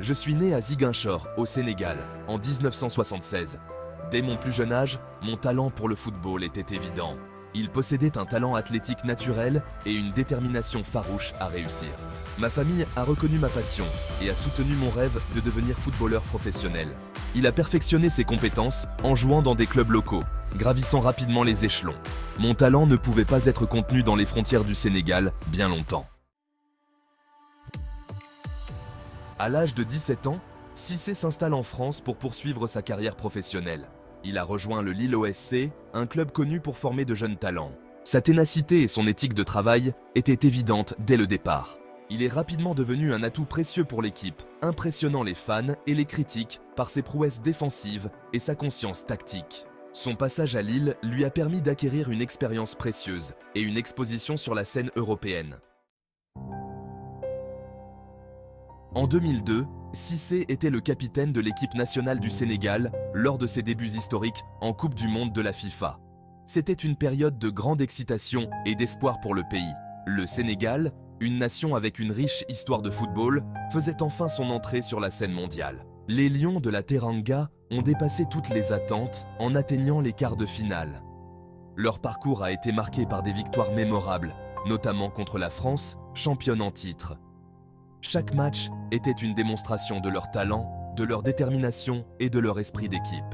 Je suis né à Ziguinchor, au Sénégal, en 1976. Dès mon plus jeune âge, mon talent pour le football était évident. Il possédait un talent athlétique naturel et une détermination farouche à réussir. Ma famille a reconnu ma passion et a soutenu mon rêve de devenir footballeur professionnel. Il a perfectionné ses compétences en jouant dans des clubs locaux, gravissant rapidement les échelons. Mon talent ne pouvait pas être contenu dans les frontières du Sénégal bien longtemps. À l'âge de 17 ans, Cissé s'installe en France pour poursuivre sa carrière professionnelle. Il a rejoint le Lille OSC, un club connu pour former de jeunes talents. Sa ténacité et son éthique de travail étaient évidentes dès le départ. Il est rapidement devenu un atout précieux pour l'équipe, impressionnant les fans et les critiques par ses prouesses défensives et sa conscience tactique. Son passage à Lille lui a permis d'acquérir une expérience précieuse et une exposition sur la scène européenne. En 2002, Cissé était le capitaine de l'équipe nationale du Sénégal lors de ses débuts historiques en Coupe du Monde de la FIFA. C'était une période de grande excitation et d'espoir pour le pays. Le Sénégal, une nation avec une riche histoire de football, faisait enfin son entrée sur la scène mondiale. Les Lions de la Teranga ont dépassé toutes les attentes en atteignant les quarts de finale. Leur parcours a été marqué par des victoires mémorables, notamment contre la France, championne en titre. Chaque match était une démonstration de leur talent, de leur détermination et de leur esprit d'équipe.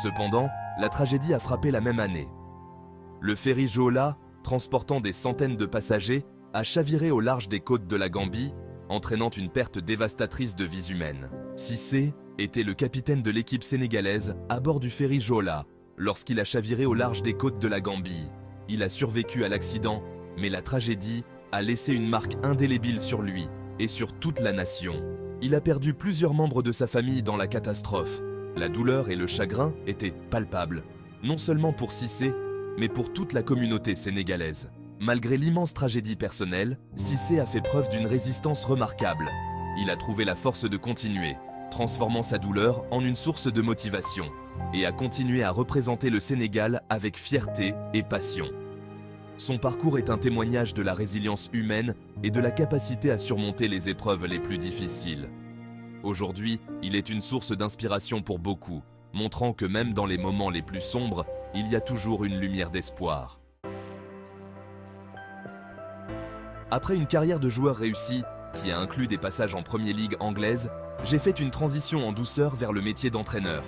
Cependant, la tragédie a frappé la même année. Le ferry Joola, transportant des centaines de passagers, a chaviré au large des côtes de la Gambie, entraînant une perte dévastatrice de vies humaines. Cissé était le capitaine de l'équipe sénégalaise à bord du ferry Joola lorsqu'il a chaviré au large des côtes de la Gambie. Il a survécu à l'accident, mais la tragédie a laissé une marque indélébile sur lui et sur toute la nation. Il a perdu plusieurs membres de sa famille dans la catastrophe. La douleur et le chagrin étaient palpables, non seulement pour Cissé, mais pour toute la communauté sénégalaise. Malgré l'immense tragédie personnelle, Cissé a fait preuve d'une résistance remarquable. Il a trouvé la force de continuer, transformant sa douleur en une source de motivation, et a continué à représenter le Sénégal avec fierté et passion. Son parcours est un témoignage de la résilience humaine et de la capacité à surmonter les épreuves les plus difficiles. Aujourd'hui, il est une source d'inspiration pour beaucoup, montrant que même dans les moments les plus sombres, il y a toujours une lumière d'espoir. Après une carrière de joueur réussie, qui a inclus des passages en Premier League anglaise, j'ai fait une transition en douceur vers le métier d'entraîneur.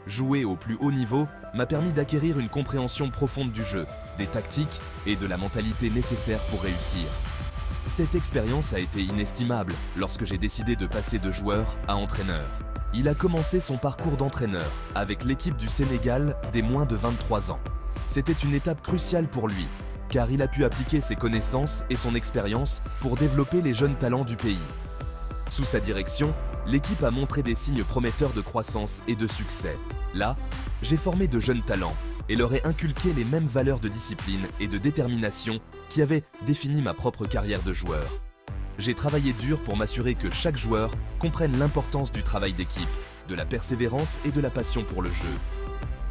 Jouer au plus haut niveau m'a permis d'acquérir une compréhension profonde du jeu, des tactiques et de la mentalité nécessaires pour réussir. Cette expérience a été inestimable lorsque j'ai décidé de passer de joueur à entraîneur. Il a commencé son parcours d'entraîneur avec l'équipe du Sénégal des moins de 23 ans. C'était une étape cruciale pour lui, car il a pu appliquer ses connaissances et son expérience pour développer les jeunes talents du pays. Sous sa direction, l'équipe a montré des signes prometteurs de croissance et de succès. Là, j'ai formé de jeunes talents et leur ai inculqué les mêmes valeurs de discipline et de détermination qui avaient défini ma propre carrière de joueur. J'ai travaillé dur pour m'assurer que chaque joueur comprenne l'importance du travail d'équipe, de la persévérance et de la passion pour le jeu.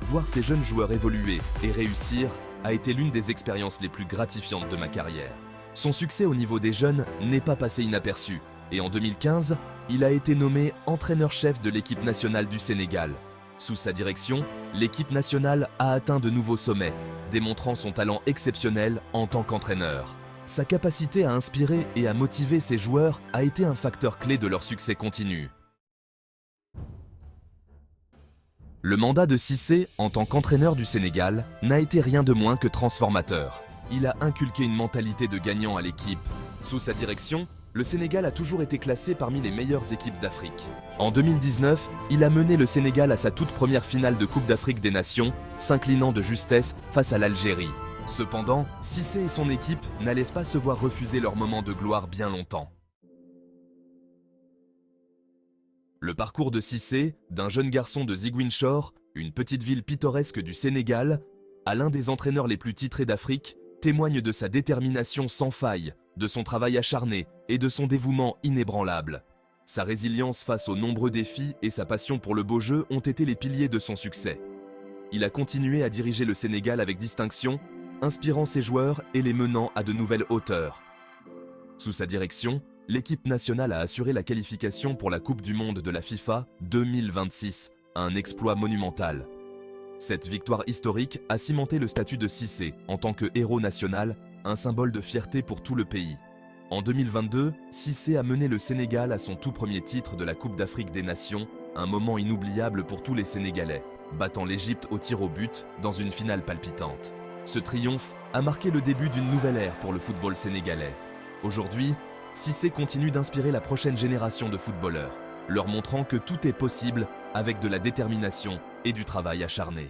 Voir ces jeunes joueurs évoluer et réussir a été l'une des expériences les plus gratifiantes de ma carrière. Son succès au niveau des jeunes n'est pas passé inaperçu, et en 2015, il a été nommé entraîneur-chef de l'équipe nationale du Sénégal. Sous sa direction, l'équipe nationale a atteint de nouveaux sommets, démontrant son talent exceptionnel en tant qu'entraîneur. Sa capacité à inspirer et à motiver ses joueurs a été un facteur clé de leur succès continu. Le mandat de Cissé en tant qu'entraîneur du Sénégal n'a été rien de moins que transformateur. Il a inculqué une mentalité de gagnant à l'équipe. Sous sa direction, le Sénégal a toujours été classé parmi les meilleures équipes d'Afrique. En 2019, il a mené le Sénégal à sa toute première finale de Coupe d'Afrique des Nations, s'inclinant de justesse face à l'Algérie. Cependant, Cissé et son équipe n'allaient pas se voir refuser leur moment de gloire bien longtemps. Le parcours de Cissé, d'un jeune garçon de Ziguinchor, une petite ville pittoresque du Sénégal, à l'un des entraîneurs les plus titrés d'Afrique, témoigne de sa détermination sans faille, de son travail acharné et de son dévouement inébranlable. Sa résilience face aux nombreux défis et sa passion pour le beau jeu ont été les piliers de son succès. Il a continué à diriger le Sénégal avec distinction, inspirant ses joueurs et les menant à de nouvelles hauteurs. Sous sa direction, l'équipe nationale a assuré la qualification pour la Coupe du Monde de la FIFA 2026, un exploit monumental. Cette victoire historique a cimenté le statut de Cissé en tant que héros national, un symbole de fierté pour tout le pays. En 2022, Cissé a mené le Sénégal à son tout premier titre de la Coupe d'Afrique des Nations, un moment inoubliable pour tous les Sénégalais, battant l'Égypte au tir au but dans une finale palpitante. Ce triomphe a marqué le début d'une nouvelle ère pour le football sénégalais. Aujourd'hui, Cissé continue d'inspirer la prochaine génération de footballeurs, leur montrant que tout est possible avec de la détermination et du travail acharné.